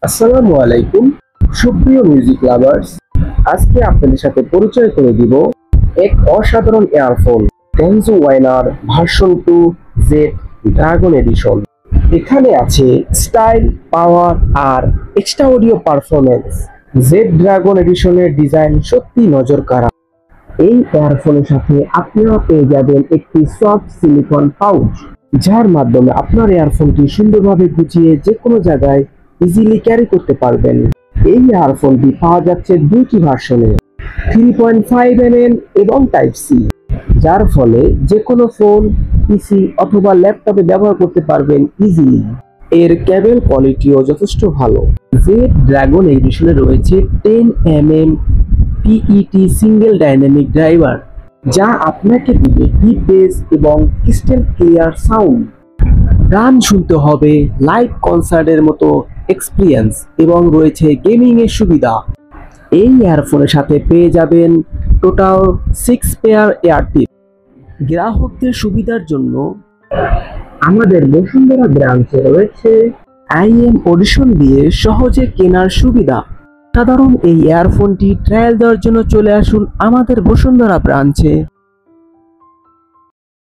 আসসালামু আলাইকুম সুপ্রিয় মিউজিক লাভার্স। আজকে আপনাদের সাথে পরিচয় করে দিব এক অসাধারণ ইয়ারফোন টেনজো ওয়াইনার ভার্সন 2 জেড ড্রাগন এডিশন। এখানে আছে স্টাইল, পাওয়ার আর extra audio performance. Jade Dragon এডিশনের ডিজাইন সত্যি নজর কাড়া। এই ইয়ারফোনের সাথে আপনারা পেয়ে যাবেন একটি সফট সিলিকন পাউচ, যার মাধ্যমে আপনার ইয়ারফোনটি সুন্দরভাবে গুছিয়ে যে কোনো জায়গায় ইজিলি ক্যারি করতে পারবেন। এই ইয়ারফোনটি পাওয়া যাচ্ছে দুইটি ভার্সনে, 3.5mm এবং টাইপ সি, যার ফলে যে কোনো ফোন, পিসি অথবা ল্যাপটপে ব্যবহার করতে পারবেন ইজিলি। এর কেবল কোয়ালিটিও যথেষ্ট ভালো। জেড ড্রাগন এডিশনে রয়েছে 10mm PET single dynamic driver, যা আপনাকে দিবে ডিপ বেস এবং ক্রিস্টাল ক্লিয়ার সাউন্ড। গান শুনতে হবে লাইভ কনসার্টের মতো এক্সপিরিয়েন্স, এবং রয়েছে গেমিং এর সুবিধা। এই ইয়ারফোনের সাথে পেয়ে যাবেন টোটাল 6 পেয়ার এয়ার টিপ। গ্রাহকদের সুবিধার জন্য আমাদের বসুন্ধরা ব্রাঞ্চে রয়েছে আইএম অডিশন দিয়ে সহজে কেনার সুবিধা। সাধারণ এই ইয়ারফোনটি ট্রায়াল দেওয়ার জন্য চলে আসুন আমাদের বসুন্ধরা ব্রাঞ্চে।